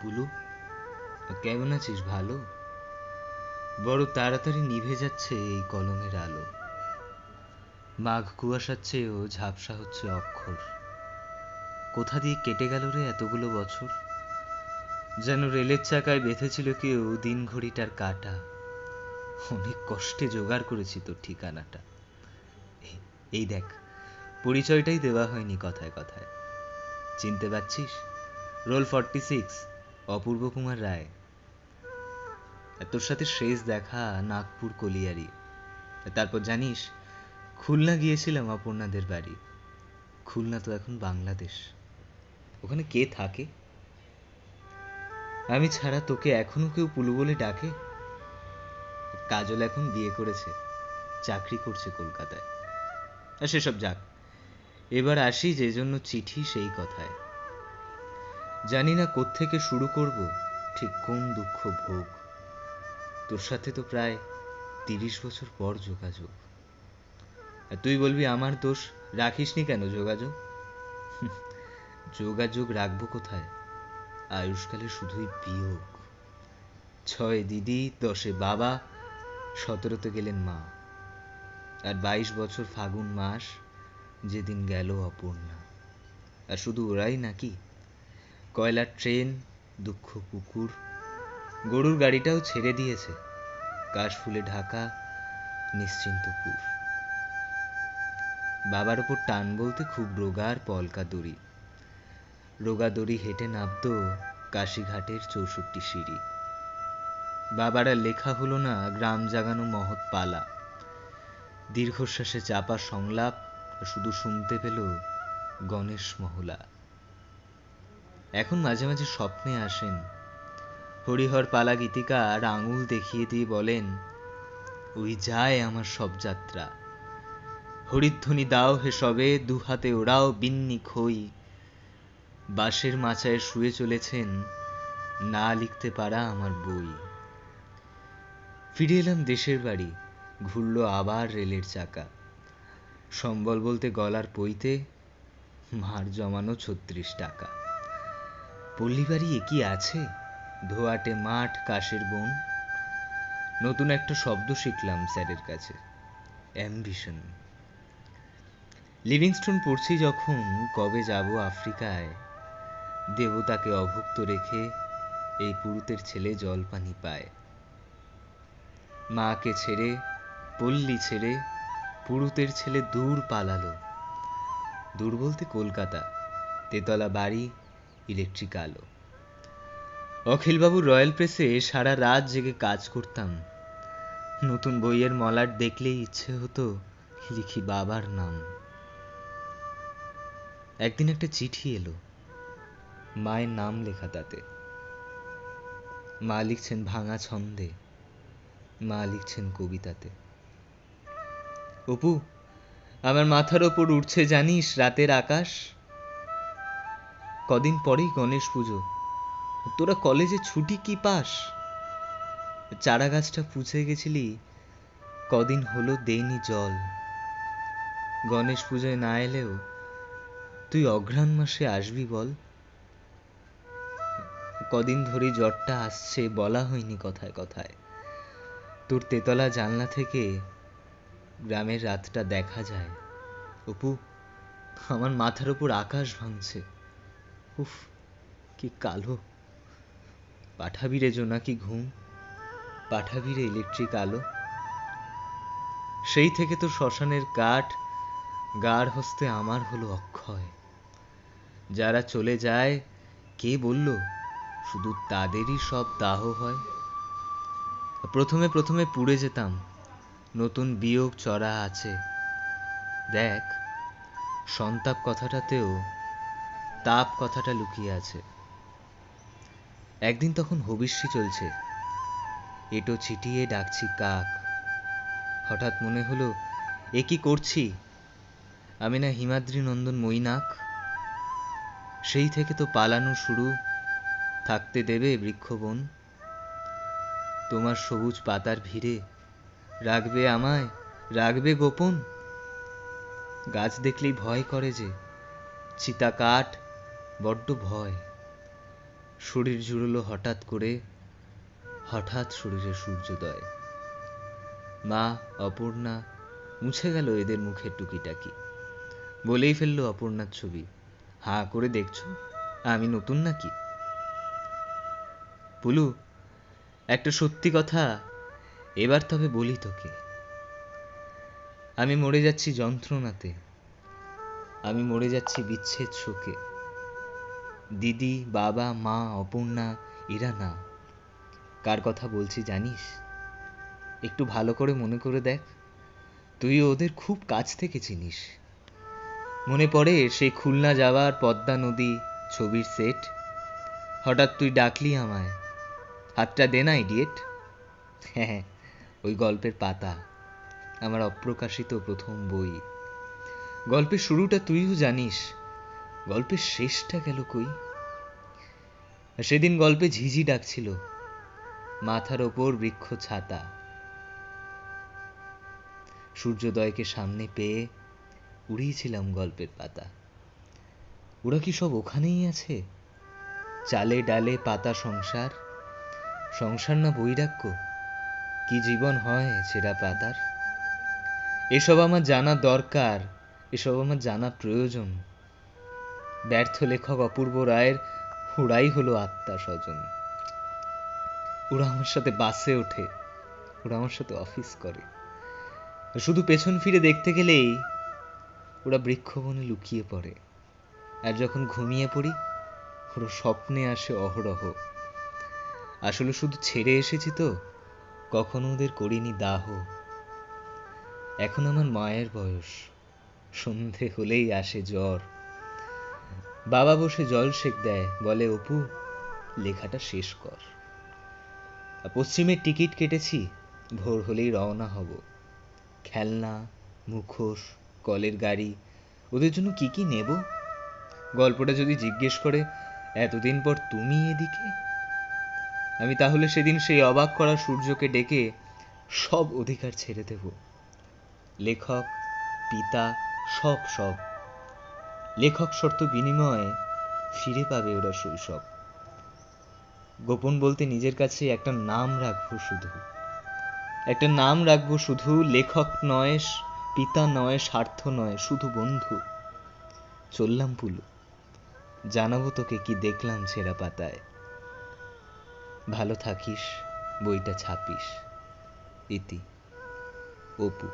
পুলু, কেমন আছিস? ভালো? বড় তাড়াতাড়ি নিভে যাচ্ছে এই কলমের আলো। মাঘ কুয়াশার চেয়েও ঝাপসা হচ্ছে অক্ষর। কোথা দিয়ে কেটে গেল রে এতগুলো বছর? যেন রেলের চাকায় বেঁধেছিল কেউ দিন ঘড়িটার কাঁটা। অনেক কষ্টে জোগাড় করেছি তোর ঠিকানাটা। এই দেখ, পরিচয়টাই দেওয়া হয়নি কথায় কথায়। চিনতে পারছিস? রোল 46, অপূর্ব কুমার রায়। তোর সাথে শেষ দেখা নাগপুর কলিয়ারি। তারপর জানিস, খুলনা গিয়েছিলাম অপর্ণাদের বাড়ি। খুলনা তো এখন বাংলাদেশ। ওখানে কে থাকে? আমি ছাড়া তোকে এখনো কেউ পুলু বলে ডাকে? কাজল এখন বিয়ে করেছে, চাকরি করছে কলকাতায়। আর সেসব যাক, এবার আসি যে জন্য চিঠি সেই কথায়। জানি না কোত্থেকে শুরু করব, ঠিক কোন দুঃখ ভোগ। তোর সাথে তো প্রায় 30 বছর পর যোগাযোগ। আর তুই বলবি আমার দোষ, রাখিসনি কেন যোগাযোগ? যোগাযোগ রাখবো কোথায়? আয়ুষ্কালে শুধুই বিয়োগ। 6 দিদি, 10 বাবা, 17তে গেলেন মা। আর 22 বছর ফাগুন মাস, যেদিন গেল অপর্ণা। আর শুধু ওরাই নাকি, কয়লার ট্রেন, দুঃখ কুকুর, গরুর গাড়িটাও ছেড়ে দিয়েছে। কাশফুলে ঢাকা নিশ্চিন্তপুর। বাবার ওপর টান বলতে খুব রোগার পলকা দড়ি। রোগা দড়ি হেঁটে নামতো কাশীঘাটের 64 সিঁড়ি। বাবার আর লেখা হলো না গ্রাম জাগানো মহৎ পালা। দীর্ঘশ্বাসে চাপা সংলাপ শুধু শুনতে পেল গণেশ মহলা। এখন মাঝে মাঝে স্বপ্নে আসেন হরিহর পালা গীতিকার, আঙুল দেখিয়ে দিয়ে বলেন, ওই যায় আমার সব যাত্রা। হরিধ্বনি দাও হে সবে, দুহাতে ওরাও বিন্নি খই। বাঁশের মাচায় শুয়ে চলেছেন না লিখতে পারা আমার বই। ফিরে এলাম দেশের বাড়ি, ঘুরল আবার রেলের চাকা। সম্বল বলতে গলার পইতে মার জমানো 36 টাকা। পল্লীবাড়ি একই আছে, ধোয়াটে মাঠ, কাশের বন। নতুন একটা শব্দ শিখলাম স্যারের কাছে, অ্যাম্বিশন। লিভিংস্টোন পড়ছি যখন কবে যাব আফ্রিকায়, দেবতাকে অভুক্ত রেখে এই পুরুতের ছেলে জল পানি পায়। মাকে ছেড়ে, পল্লী ছেড়ে, পুরুতের ছেলে দূর পালালো। দূর বলতে কলকাতা, তেতলা বাড়ি, ইলেকট্রিক আলো। অখিলবাবুর রয়্যাল প্রেসে সারা রাত জেগে কাজ করতাম। নতুন বইয়ের মলাট দেখলেই ইচ্ছে হতো লিখি বাবার নাম। একদিন একটা চিঠি এলো, মায়ের নাম লেখা তাতে। মা লিখছেন ভাঙা ছন্দে, মা লিখছেন কবিতাতে। অপু, আমার মাথার ওপর উঠছে জানিস রাতের আকাশ। কদিন পরেই গণেশ পুজো, তোরা কলেজে ছুটি কি পাস? চারা গাছটা পুছে গেছিলি, কদিন হলো দেইনি জল। গণেশ পুজোয় না এলেও তুই অঘ্রাণ মাসে আসবি বল। কদিন ধরে জ্বরটা আসছে, বলা হয়নি কথায় কথায়। তোর তেতলা জানলা থেকে গ্রামের রাতটা দেখা যায়। অপু, আমার মাথার ওপর আকাশ ভাঙছে। উফ, কি কালো। পাঠাবি রে জোনাকি ঘুম, পাঠাবি রে ইলেকট্রিক আলো। সেই থেকে তো শ্মশানের কাঠ গাঢ় হস্তে আমার হলো অক্ষয়। যারা চলে যায় কে বলল শুধু তাদেরই সব দাহ হয়? প্রথমে প্রথমে পুড়ে যেতাম, নতুন বিয়োগ চড়া আছে। দেখ, সন্তাপ কথাটাতেও তাপ কথাটা লুকিয়ে আছে। একদিন তখন হবিষ্যি চলছে, এটো ছিটিয়ে ডাকছি কাক। হঠাৎ মনে হলো, এ কি করছি? আমি না হিমাদ্রি নন্দন মৈনাক? সেই থেকে তো পালানো শুরু, থাকতে দেবে বৃক্ষবন? তোমার সবুজ পাতার ভিড়ে রাখবে আমায়, রাখবে গোপন? গাছ দেখলেই ভয় করে যে, চিতা কাঠ বড্ড ভয়। শরীর জুড়লো হঠাৎ করে, হঠাৎ শরীরে সূর্যোদয়। মা, অপর্ণা মুছে গেল এদের মুখের টুকিটাকি। বলেই ফেললো অপর্ণার ছবি, হাঁ করে দেখছো আমি নতুন নাকি? পুলু, একটা সত্যি কথা এবার তবে বলি তোকে। আমি মরে যাচ্ছি যন্ত্রণাতে, আমি মরে যাচ্ছি বিচ্ছেদ শোকে। দিদি, বাবা, মা, অপর্ণা এরা না। কার কথা বলছি জানিস? একটু ভালো করে মনে করে দেখ, তুই ওদের খুব কাছ থেকে চিনিস। মনে পড়ে সেই খুলনা যাওয়ার পদ্মা নদী ছবির সেট? হঠাৎ তুই ডাকলি আমায়, হাতটা দে না ইডিয়েট। হ্যাঁ, ওই গল্পের পাতা, আমার অপ্রকাশিত প্রথম বই। গল্পের শুরুটা তুইও জানিস, গল্পের শেষটা গেল কই? সেদিন গল্পে ঝিঝি ডাকছিল, মাথার ওপর বৃক্ষ ছাতা। সূর্যোদয়কে সামনে পেয়ে উড়িয়েছিলাম গল্পের পাতা। ওরা কি সব ওখানেই আছে? চালে ডালে পাতা সংসার, সংসার না বৈরাগ্য, কি জীবন হয় ছেঁড়া পাতার। এসব আমার জানা দরকার, এসব আমার জানা প্রয়োজন। ব্যর্থ লেখক অপূর্ব রায়ের ওরাই হলো আত্মা স্বজন। ওরা আমার সাথে বাসে ওঠে, ওরা আমার সাথে অফিস করে। শুধু পেছন ফিরে দেখতে গেলেই ওরা বৃক্ষবনে লুকিয়ে পড়ে। আর যখন ঘুমিয়ে পড়ি, ওরা স্বপ্নে আসে অহরহ। আসলে শুধু ছেড়ে এসেছি তো, কখনো ওদের করিনি দাহ। এখন আমার মায়ের বয়স, সন্ধে হলেই আসে জ্বর। বাবা বসে জল সেক দেয়, বলে অপু লেখাটা শেষ কর। পশ্চিমের টিকিট কেটেছি, ভোর হলেই রওনা হব। খেলনা, মুখোশ, কলের গাড়ি, ওদের জন্য কি কি নেব? গল্পটা যদি জিজ্ঞেস করে এতদিন পর তুমি এদিকে, আমি তাহলে সেদিন সেই অবাক করা সূর্যকে ডেকে সব অধিকার ছেড়ে দেব। লেখক, পিতা, সব সব। লেখক শর্ত বিনিময়ে ফিরে পাবে ওরা শৈশব। গোপন বলতে নিজের কাছে একটা নাম রাখবো শুধু, একটা নাম রাখবো শুধু। লেখক নয়, পিতা নয়, স্বার্থ নয়, শুধু বন্ধু। চললাম পুলু, জানাবো তোকে কি দেখলাম ছেঁড়া পাতায়। ভালো থাকিস, বইটা ছাপিস। ইতি, অপু।